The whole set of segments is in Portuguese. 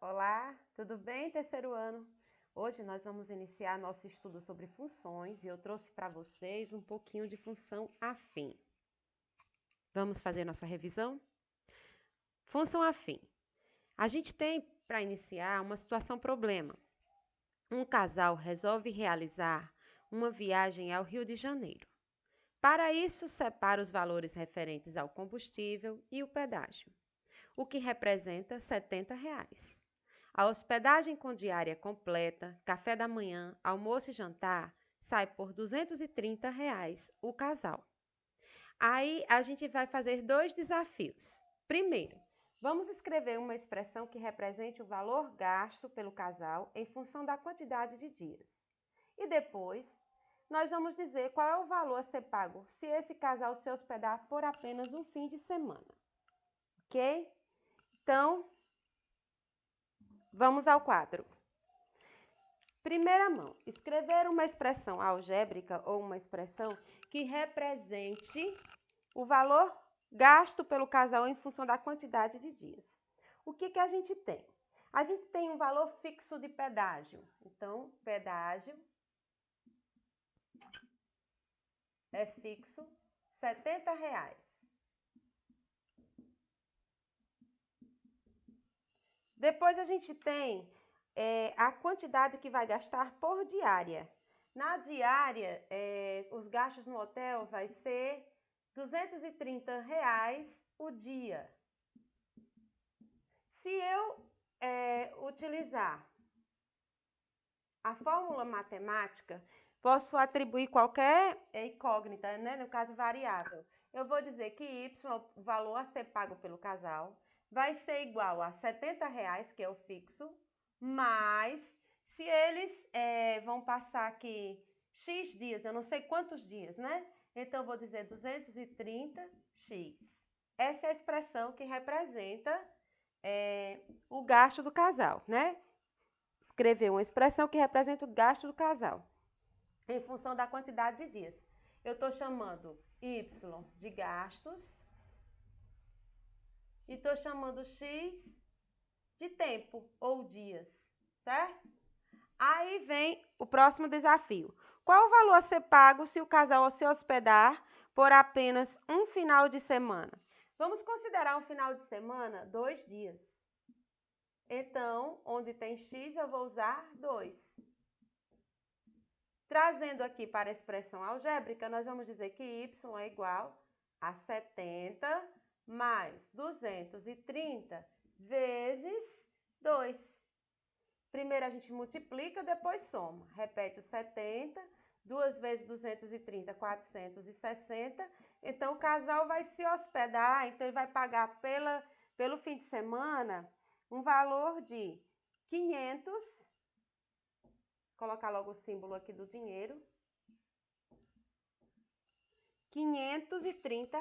Olá, tudo bem, terceiro ano? Hoje nós vamos iniciar nosso estudo sobre funções e eu trouxe para vocês um pouquinho de função afim. Vamos fazer nossa revisão? Função afim. A gente tem, para iniciar, uma situação problema. Um casal resolve realizar uma viagem ao Rio de Janeiro. Para isso, separa os valores referentes ao combustível e o pedágio, o que representa R$ 70. A hospedagem com diária completa, café da manhã, almoço e jantar sai por R$ 230 o casal. Aí a gente vai fazer dois desafios. Primeiro, vamos escrever uma expressão que represente o valor gasto pelo casal em função da quantidade de dias. E depois, nós vamos dizer qual é o valor a ser pago se esse casal se hospedar por apenas um fim de semana. Ok? Então, vamos ao quadro. Primeira mão, escrever uma expressão algébrica ou uma expressão que represente o valor gasto pelo casal em função da quantidade de dias. O que a gente tem? A gente tem um valor fixo de pedágio. Então, pedágio é fixo, R$ 70. Depois a gente tem a quantidade que vai gastar por diária. Na diária, os gastos no hotel vai ser R$ 230 o dia. Se eu utilizar a fórmula matemática, posso atribuir qualquer incógnita, né? No caso variável. Eu vou dizer que y, o valor a ser pago pelo casal, vai ser igual a R$ 70, que é o fixo, mas se eles vão passar aqui X dias, eu não sei quantos dias, né? Então, eu vou dizer 230x. Essa é a expressão que representa o gasto do casal, né? Escrever uma expressão que representa o gasto do casal em função da quantidade de dias. Eu estou chamando y de gastos e estou chamando x de tempo ou dias, certo? Aí vem o próximo desafio. Qual o valor a ser pago se o casal se hospedar por apenas um final de semana? Vamos considerar um final de semana 2 dias. Então, onde tem x, eu vou usar 2. Trazendo aqui para a expressão algébrica, nós vamos dizer que y é igual a 70 mais 230 vezes 2. Primeiro a gente multiplica, depois soma. Repete o 70, 2 vezes 230, 460. Então, o casal vai se hospedar, então ele vai pagar pelo fim de semana um valor de 500, colocar logo o símbolo aqui do dinheiro, R$ 530.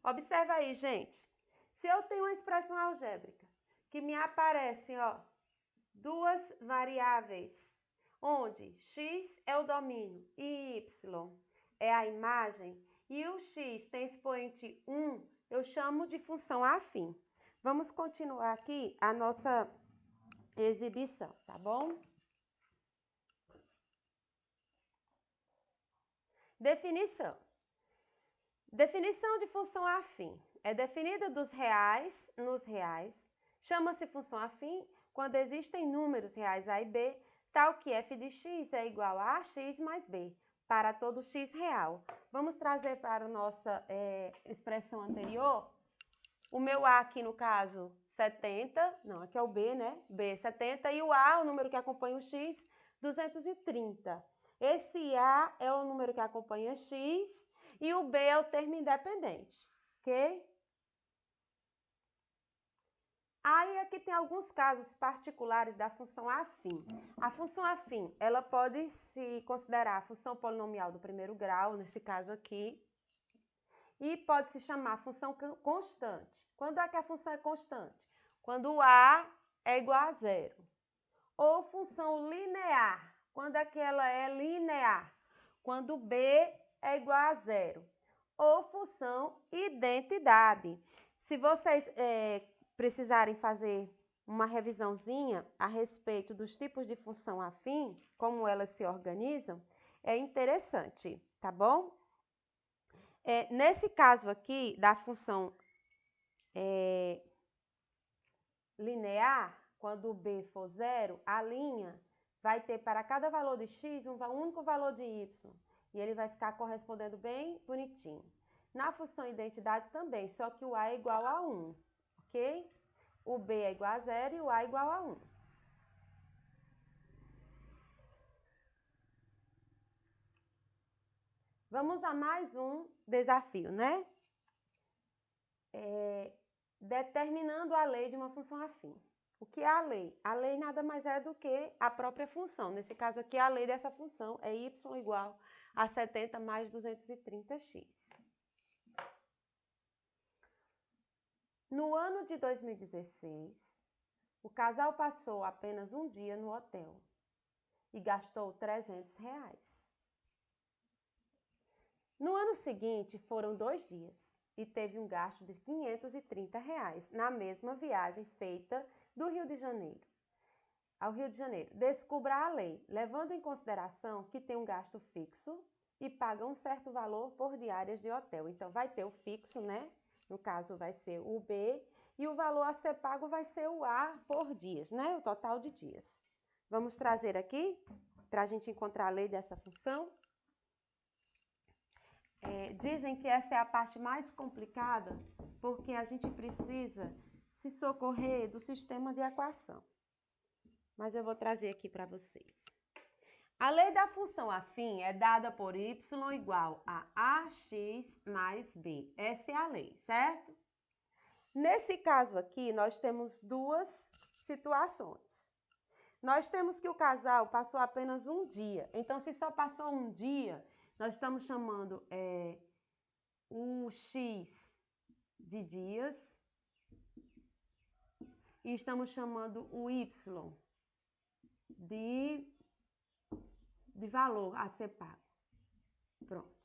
Observa aí, gente. Se eu tenho uma expressão algébrica que me aparecem, duas variáveis, onde x é o domínio e y é a imagem, e o x tem expoente 1, eu chamo de função afim. Vamos continuar aqui a nossa exibição, tá bom? Definição. Definição de função afim. É definida dos reais nos reais. Chama-se função afim quando existem números reais A e B, tal que f de x é igual a ax mais b, para todo x real. Vamos trazer para a nossa expressão anterior. O meu A aqui, no caso, 70, não, aqui é o B, né? B, 70, e o A, o número que acompanha o X, 230. Esse A é o número que acompanha X e o B é o termo independente, ok? Aí aqui tem alguns casos particulares da função afim. A função afim, ela pode se considerar a função polinomial do primeiro grau, nesse caso aqui, e pode se chamar função constante. Quando é que a função é constante? Quando o A é igual a zero. Ou função linear. Quando é que ela é linear? Quando B é igual a zero. Ou função identidade. Se vocês precisarem fazer uma revisãozinha a respeito dos tipos de função afim, como elas se organizam, é interessante, tá bom? Nesse caso aqui, da função linear, quando o b for zero, a linha vai ter para cada valor de x um único valor de y, e ele vai ficar correspondendo bem bonitinho. Na função identidade também, só que o a é igual a 1, ok? O b é igual a 0 e o a é igual a 1. Vamos a mais um desafio, né? Determinando a lei de uma função afim. O que é a lei? A lei nada mais é do que a própria função. Nesse caso aqui, a lei dessa função é y igual a 70 mais 230x. No ano de 2016, o casal passou apenas um dia no hotel e gastou R$300. No ano seguinte, foram 2 dias e teve um gasto de R$530 na mesma viagem feita do Rio de Janeiro ao Rio de Janeiro. Descubra a lei, levando em consideração que tem um gasto fixo e paga um certo valor por diárias de hotel. Então, vai ter o fixo, né? No caso, vai ser o B, e o valor a ser pago vai ser o A por dias, né? O total de dias. Vamos trazer aqui, para a gente encontrar a lei dessa função. Dizem que essa é a parte mais complicada, porque a gente precisa se socorrer do sistema de equação. Mas eu vou trazer aqui para vocês. A lei da função afim é dada por y igual a ax mais b. Essa é a lei, certo? Nesse caso aqui, nós temos duas situações. Nós temos que o casal passou apenas um dia. Então, se só passou um dia, nós estamos chamando o x de dias e estamos chamando o y de valor a ser pago. Pronto.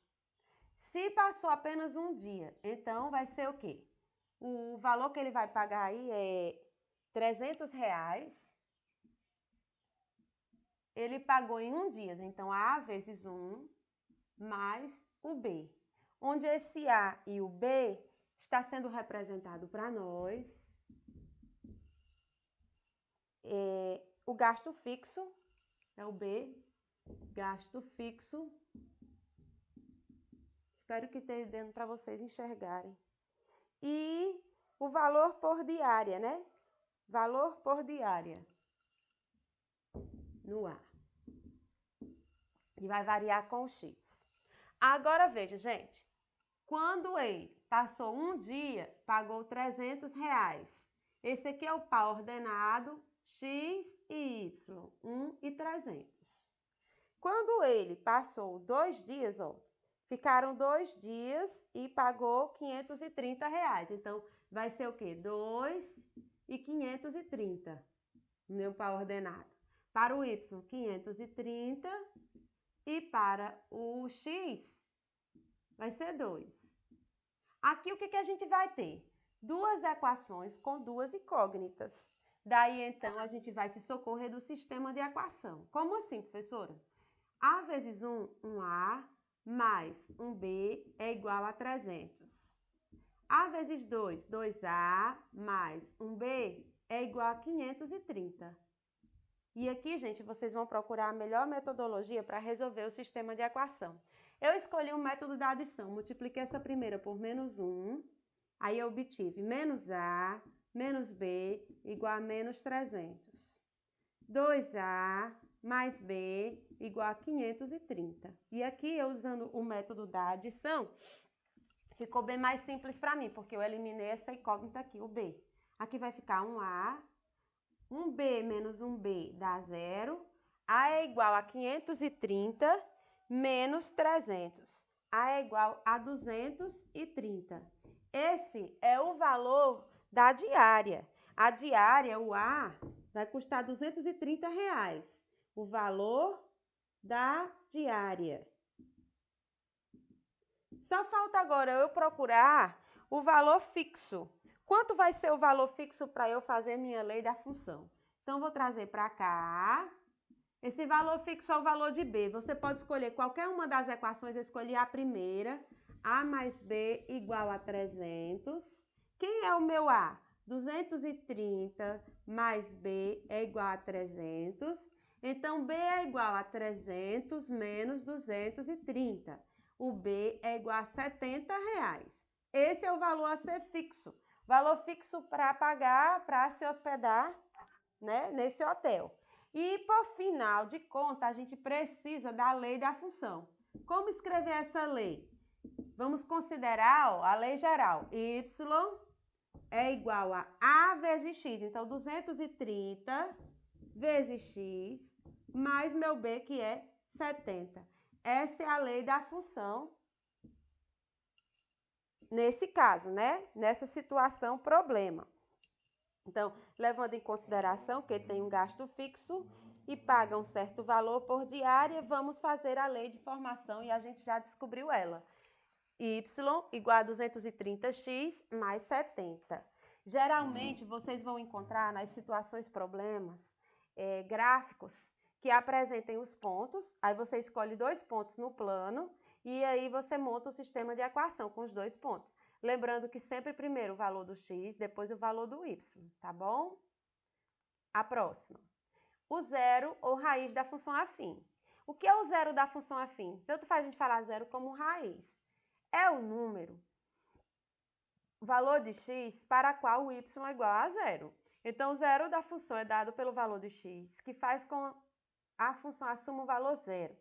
Se passou apenas um dia, então vai ser o quê? O valor que ele vai pagar aí é R$300. Ele pagou em um dia, então A vezes 1 mais o B. Onde esse A e o B está sendo representado para nós o gasto fixo, é o B, gasto fixo. Espero que esteja dando para vocês enxergarem. E o valor por diária, né? Valor por diária no A. E vai variar com o X. Agora, veja, gente. Quando ele passou um dia, pagou R$300. Esse aqui é o par ordenado X e Y, 1 e 300. Quando ele passou 2 dias, ó, ficaram 2 dias e pagou R$530. Então, vai ser o quê? 2 e 530, meu par ordenado. Para o Y, 530 e para o X, vai ser 2. Aqui, o que a gente vai ter? Duas equações com duas incógnitas. Daí, então, a gente vai se socorrer do sistema de equação. Como assim, professora? A vezes 1, 1A, mais 1B é igual a 300. A vezes 2, 2A, mais 1B é igual a 530. E aqui, gente, vocês vão procurar a melhor metodologia para resolver o sistema de equação. Eu escolhi o método da adição, multipliquei essa primeira por menos 1, aí eu obtive menos A, menos B, igual a menos 300. 2A mais B, igual a 530. E aqui, eu usando o método da adição, ficou bem mais simples para mim, porque eu eliminei essa incógnita aqui, o B. Aqui vai ficar 1A, 1B menos 1B dá 0. A é igual a 530 menos 300. A é igual a 230. Esse é o valor da diária. A diária, o A, vai custar R$230. O valor da diária. Só falta agora eu procurar o valor fixo. Quanto vai ser o valor fixo para eu fazer minha lei da função? Então, vou trazer para cá. Esse valor fixo é o valor de B. Você pode escolher qualquer uma das equações, eu escolhi a primeira. A mais B igual a 300. Quem é o meu A? 230 mais B é igual a 300. Então, B é igual a 300 menos 230. O B é igual a R$70. Esse é o valor a ser fixo. Valor fixo para pagar, para se hospedar, né, nesse hotel. E, por final de contas, a gente precisa da lei da função. Como escrever essa lei? Vamos considerar a lei geral. Y é igual a vezes x. Então, 230 vezes x mais meu B, que é 70. Essa é a lei da função. Nesse caso, né? Nessa situação, problema. Então, levando em consideração que tem um gasto fixo e paga um certo valor por diária, vamos fazer a lei de formação e a gente já descobriu ela. Y igual a 230x mais 70. Geralmente, vocês vão encontrar nas situações problemas gráficos que apresentem os pontos, aí você escolhe 2 pontos no plano e aí você monta o sistema de equação com os 2 pontos. Lembrando que sempre primeiro o valor do x, depois o valor do y, tá bom? A próxima. O zero ou raiz da função afim. O que é o zero da função afim? Tanto faz a gente falar zero como raiz. É o número, o valor de x para qual o y é igual a zero. Então, o zero da função é dado pelo valor de x, que faz com a função assuma o valor zero.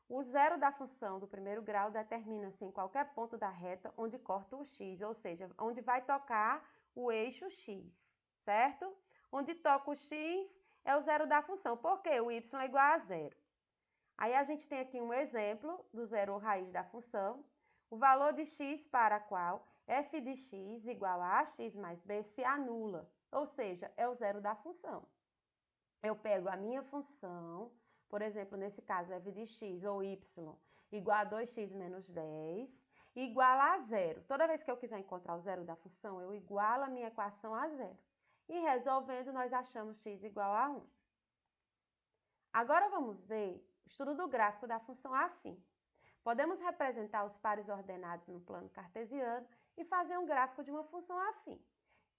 O zero da função do primeiro grau determina-se em qualquer ponto da reta onde corta o x, ou seja, onde vai tocar o eixo x, certo? Onde toca o x é o zero da função, porque o y é igual a zero. Aí a gente tem aqui um exemplo do zero ou raiz da função. O valor de x para qual f de x igual a ax mais b se anula, ou seja, é o zero da função. Eu pego a minha função, por exemplo, nesse caso, f de x ou y igual a 2x menos 10, igual a zero. Toda vez que eu quiser encontrar o zero da função, eu igualo a minha equação a zero. E resolvendo, nós achamos x igual a 1. Agora vamos ver o estudo do gráfico da função afim. Podemos representar os pares ordenados no plano cartesiano e fazer um gráfico de uma função afim.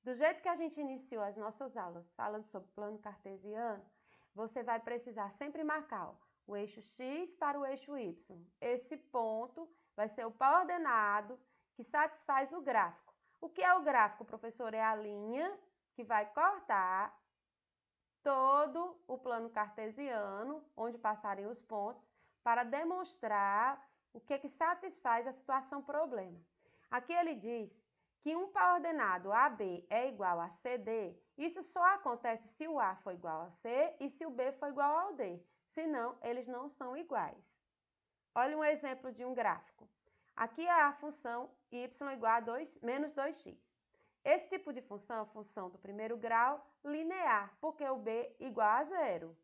Do jeito que a gente iniciou as nossas aulas falando sobre plano cartesiano, você vai precisar sempre marcar o eixo x para o eixo y. Esse ponto vai ser o par ordenado que satisfaz o gráfico. O que é o gráfico, professor? É a linha que vai cortar todo o plano cartesiano, onde passarem os pontos, para demonstrar o que satisfaz a situação problema. Aqui ele diz que um par ordenado AB é igual a CD, isso só acontece se o A for igual a C e se o B for igual ao D, senão eles não são iguais. Olha um exemplo de um gráfico. Aqui é a função y igual a menos 2x. Esse tipo de função é a função do primeiro grau linear, porque o B igual a zero.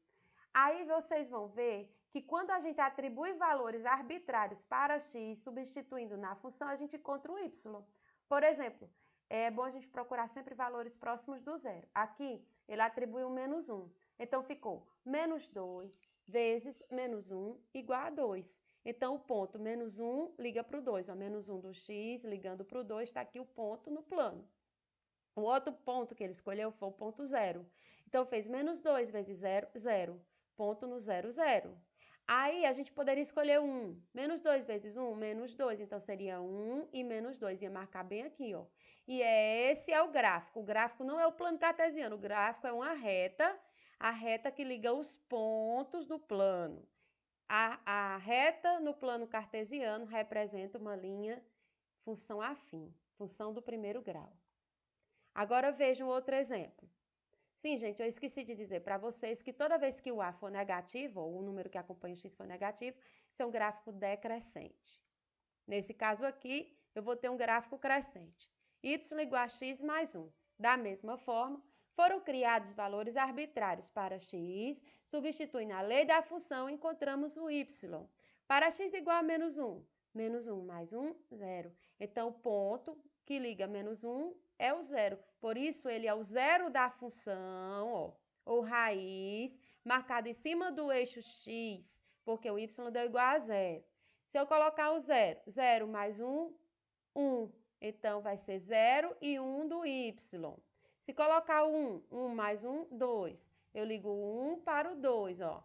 Aí vocês vão ver que quando a gente atribui valores arbitrários para x, substituindo na função, a gente encontra o y. Por exemplo, é bom a gente procurar sempre valores próximos do zero. Aqui, ele atribuiu menos 1. Então, ficou menos 2 vezes menos 1 igual a 2. Então, o ponto menos 1 liga para o 2. Ó, menos 1 do x ligando para o 2, está aqui o ponto no plano. O outro ponto que ele escolheu foi o ponto 0. Então, fez menos 2 vezes 0, 0. Ponto no 0, 0. Aí, a gente poderia escolher 1. Menos 2 vezes 1, menos 2. Então, seria 1 e menos 2. Ia marcar bem aqui, ó. E esse é o gráfico. O gráfico não é o plano cartesiano. O gráfico é uma reta, a reta que liga os pontos do plano. A reta no plano cartesiano representa uma linha função afim, função do primeiro grau. Agora, vejam outro exemplo. Sim, gente, eu esqueci de dizer para vocês que toda vez que o A for negativo, ou o número que acompanha o x for negativo, isso é um gráfico decrescente. Nesse caso aqui, eu vou ter um gráfico crescente. Y igual a x mais 1. Da mesma forma, foram criados valores arbitrários para x, substituindo a lei da função, encontramos o y. Para x igual a menos 1 mais 1, 0. Então, o ponto que liga menos 1 é o zero. Por isso, ele é o zero da função, ó, ou raiz, marcado em cima do eixo x, porque o y deu igual a zero. Se eu colocar o zero, 0 mais 1, 1. Então, vai ser 0 e 1 do y. Se colocar o 1 mais 1, 2. Eu ligo o 1 para o 2, ó.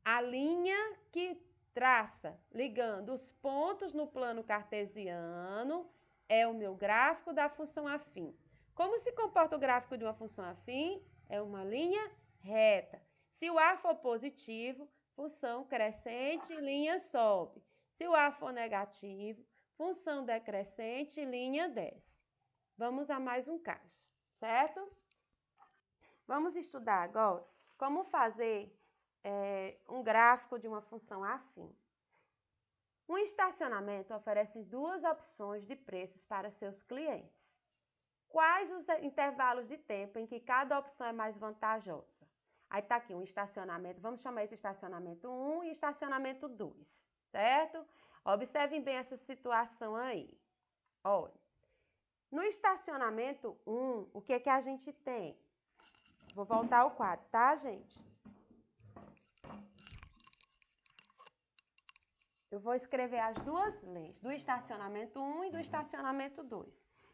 A linha que traça, ligando os pontos no plano cartesiano, é o meu gráfico da função afim. Como se comporta o gráfico de uma função afim? É uma linha reta. Se o A for positivo, função crescente, linha sobe. Se o A for negativo, função decrescente, linha desce. Vamos a mais um caso, certo? Vamos estudar agora como fazer um gráfico de uma função afim. Um estacionamento oferece duas opções de preços para seus clientes. Quais os intervalos de tempo em que cada opção é mais vantajosa? Aí está aqui um estacionamento, vamos chamar esse estacionamento 1 e estacionamento 2, certo? Observem bem essa situação aí. Olha, no estacionamento 1, o que é que a gente tem? Vou voltar ao quadro, tá, gente? Eu vou escrever as duas leis, do estacionamento 1 e do estacionamento 2,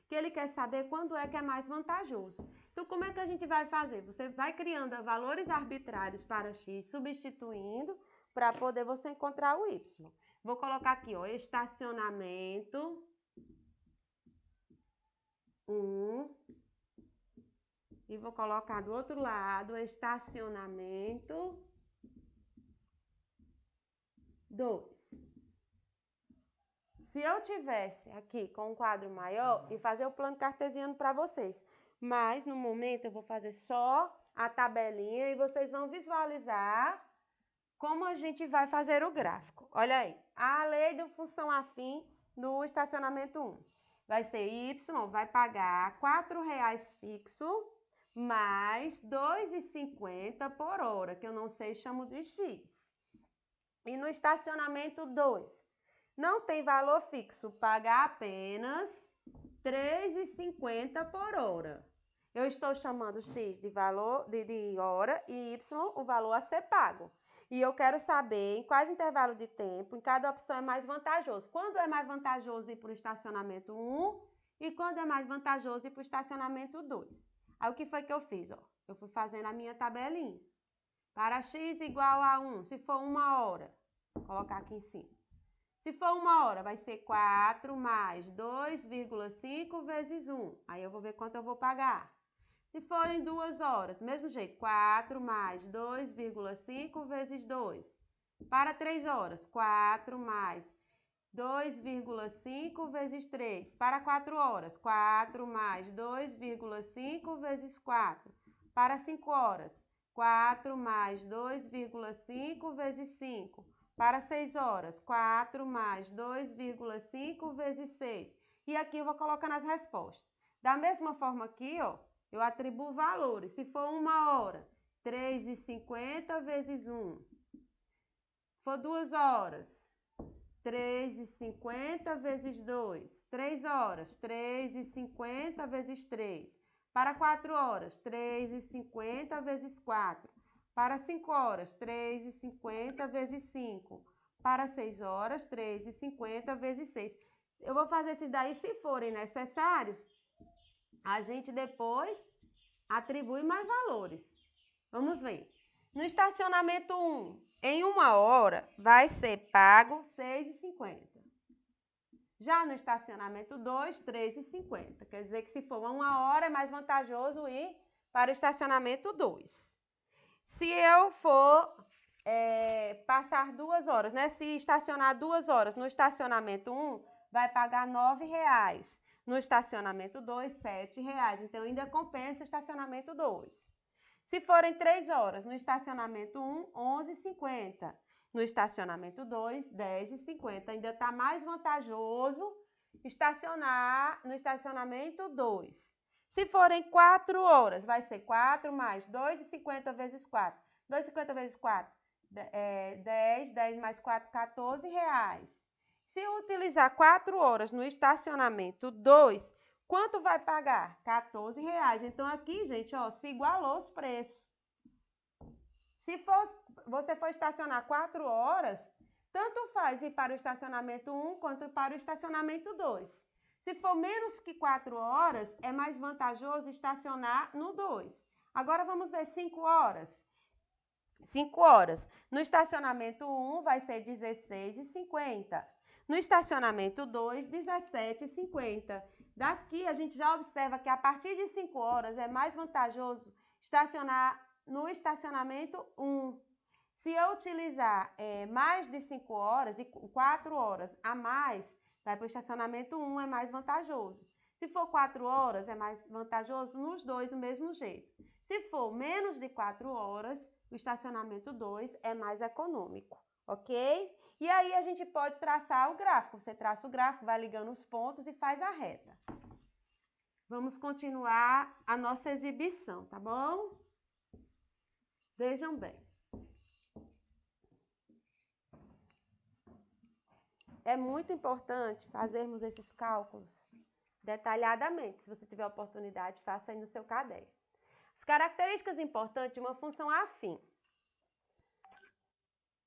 que ele quer saber quando é que é mais vantajoso. Então, como é que a gente vai fazer? Você vai criando valores arbitrários para x, substituindo, para poder você encontrar o y. Vou colocar aqui, ó, estacionamento 1, e vou colocar do outro lado, estacionamento 2. Se eu tivesse aqui com um quadro maior, e fazer o plano cartesiano para vocês, mas no momento eu vou fazer só a tabelinha e vocês vão visualizar como a gente vai fazer o gráfico. Olha aí, a lei da função afim no estacionamento 1. Vai ser y, vai pagar R$ 4,00 fixo, mais R$ 2,50 por hora, que eu não sei, chamo de x. E no estacionamento 2, não tem valor fixo, paga apenas R$ 3,50 por hora. Eu estou chamando x de valor de hora e y o valor a ser pago. E eu quero saber em quais intervalos de tempo, em cada opção é mais vantajoso. Quando é mais vantajoso ir para o estacionamento 1 e quando é mais vantajoso ir para o estacionamento 2. Aí o que foi que eu fiz? Ó? Eu fui fazendo a minha tabelinha. Para x igual a 1, se for 1 hora, vou colocar aqui em cima. Se for 1 hora, vai ser 4 mais 2,5 vezes 1. Aí eu vou ver quanto eu vou pagar. Se forem 2 horas, do mesmo jeito, 4 mais 2,5 vezes 2. Para 3 horas, 4 mais 2,5 vezes 3. Para 4 horas, 4 mais 2,5 vezes 4. Para 5 horas, 4 mais 2,5 vezes 5. Para 6 horas, 4 mais 2,5 vezes 6. E aqui eu vou colocar nas respostas. Da mesma forma aqui, ó, eu atribuo valores. Se for 1 hora, 3,50 vezes 1. Se for 2 horas, 3,50 vezes 2. 3 horas, 3,50 vezes 3. Para 4 horas, 3,50 vezes 4. Para 5 horas, 3,50 vezes 5. Para 6 horas, 3,50 vezes 6. Eu vou fazer esses daí, se forem necessários, a gente depois atribui mais valores. Vamos ver. No estacionamento 1, em 1 hora, vai ser pago R$ 6,50. Já no estacionamento 2, R$ 3,50. Quer dizer que se for 1 hora, é mais vantajoso ir para o estacionamento 2. Se eu for passar 2 horas, né? Se estacionar 2 horas no estacionamento 1, vai pagar R$ 9,00. No estacionamento 2, R$ 7,00. Então, ainda compensa o estacionamento 2. Se forem 3 horas, no estacionamento 1, R$ 11,50. No estacionamento 2, R$ 10,50. Ainda está mais vantajoso estacionar no estacionamento 2. Se forem 4 horas, vai ser 4 mais 2,50 vezes 4. 2,50 vezes 4, 10. 10 mais 4, R$ 14,00. Se utilizar 4 horas no estacionamento 2, Quanto vai pagar? R$14. Então, aqui, gente, ó, se igualou os preços. Se você for estacionar 4 horas, tanto faz ir para o estacionamento 1 quanto para o estacionamento 2. Se for menos que 4 horas, é mais vantajoso estacionar no 2. Agora, vamos ver 5 horas. 5 horas. No estacionamento 1 vai ser R$16,50. No estacionamento 2, R$17,50. Daqui a gente já observa que a partir de 5 horas é mais vantajoso estacionar no estacionamento 1. Se eu utilizar mais de 5 horas, de 4 horas a mais, vai para o estacionamento 1, é mais vantajoso. Se for 4 horas, é mais vantajoso nos dois do mesmo jeito. Se for menos de 4 horas, o estacionamento 2 é mais econômico, ok? E aí a gente pode traçar o gráfico. Você traça o gráfico, vai ligando os pontos e faz a reta. Vamos continuar a nossa exibição, tá bom? Vejam bem. É muito importante fazermos esses cálculos detalhadamente. Se você tiver oportunidade, faça aí no seu caderno. As características importantes de uma função afim.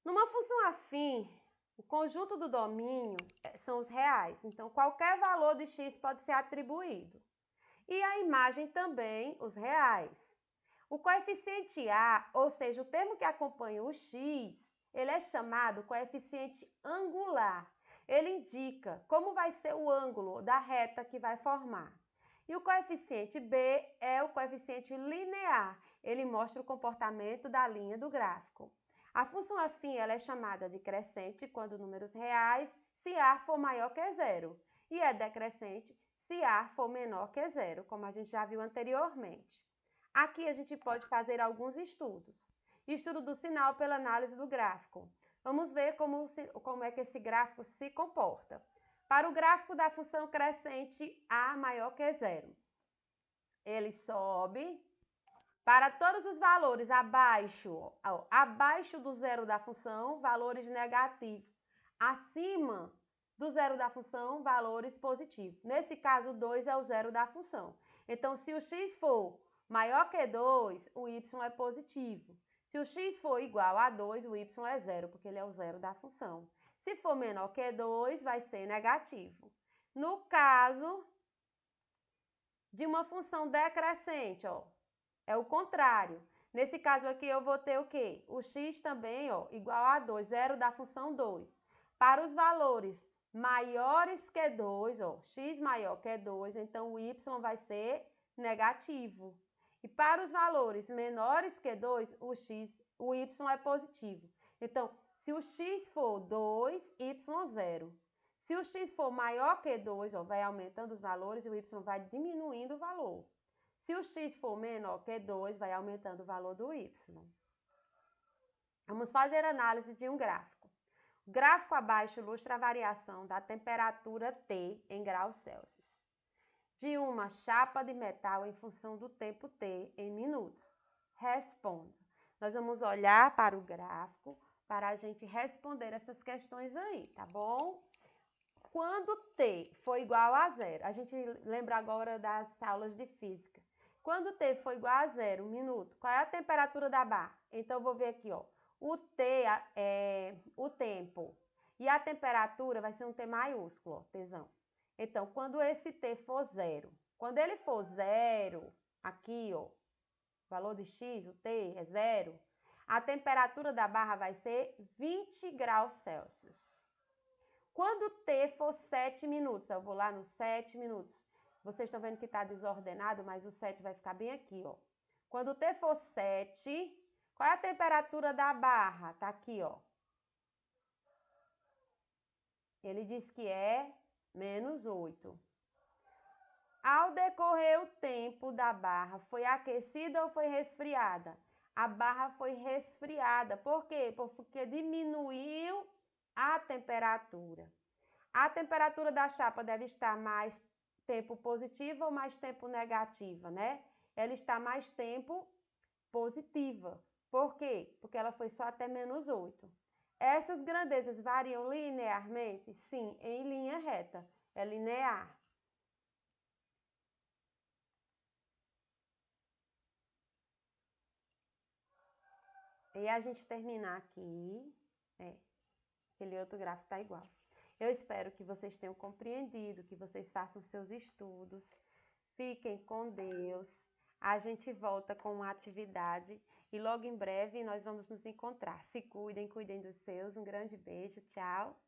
Numa função afim, o conjunto do domínio são os reais. Então, qualquer valor de x pode ser atribuído. E a imagem também, os reais. O coeficiente A, ou seja, o termo que acompanha o x, ele é chamado coeficiente angular. Ele indica como vai ser o ângulo da reta que vai formar. E o coeficiente B é o coeficiente linear. Ele mostra o comportamento da linha do gráfico. A função afim ela é chamada de crescente quando números reais, se A for maior que zero. E é decrescente se A for menor que zero, como a gente já viu anteriormente. Aqui a gente pode fazer alguns estudos. Estudo do sinal pela análise do gráfico. Vamos ver como é que esse gráfico se comporta. Para o gráfico da função crescente A maior que zero, ele sobe para todos os valores abaixo do zero da função, valores negativos. Acima do zero da função, valores positivos. Nesse caso, 2 é o zero da função. Então, se o x for maior que 2, o y é positivo. Se o x for igual a 2, o y é zero, porque ele é o zero da função. Se for menor que 2, vai ser negativo. No caso de uma função decrescente, ó, é o contrário. Nesse caso aqui, eu vou ter o quê? O x também, ó, igual a 2, zero da função 2. Para os valores maiores que 2, ó, x maior que 2, então o y vai ser negativo. E para os valores menores que 2, o y é positivo. Então, se o x for 2, y 0. Se o x for maior que 2, ó, vai aumentando os valores e o y vai diminuindo o valor. Se o x for menor que 2, vai aumentando o valor do y. Vamos fazer análise de um gráfico. O gráfico abaixo ilustra a variação da temperatura T em graus Celsius de uma chapa de metal em função do tempo T em minutos. Responda. Nós vamos olhar para o gráfico para a gente responder essas questões aí, tá bom? Quando T for igual a zero, a gente lembra agora das aulas de física. Quando T for igual a 0, um minuto, qual é a temperatura da barra? Então, eu vou ver aqui, ó. O T é o tempo. E a temperatura vai ser um T maiúsculo, ó, Tzão. Então, quando esse T for 0, quando ele for 0, aqui, ó, valor de X, o T é 0, a temperatura da barra vai ser 20 graus Celsius. Quando T for 7 minutos, eu vou lá nos 7 minutos. Vocês estão vendo que está desordenado, mas o 7 vai ficar bem aqui, ó. Quando T for 7, qual é a temperatura da barra? Tá aqui, ó. Ele diz que é menos 8. Ao decorrer o tempo da barra, foi aquecida ou foi resfriada? A barra foi resfriada. Por quê? Porque diminuiu a temperatura. A temperatura da chapa deve estar mais tempo positiva ou mais tempo negativa, né? Ela está mais tempo positiva. Por quê? Porque ela foi só até menos 8. Essas grandezas variam linearmente? Sim, em linha reta. É linear. E a gente terminar aqui, aquele outro gráfico tá igual. Eu espero que vocês tenham compreendido, que vocês façam seus estudos. Fiquem com Deus. A gente volta com uma atividade e logo em breve nós vamos nos encontrar. Se cuidem, cuidem dos seus. Um grande beijo, tchau.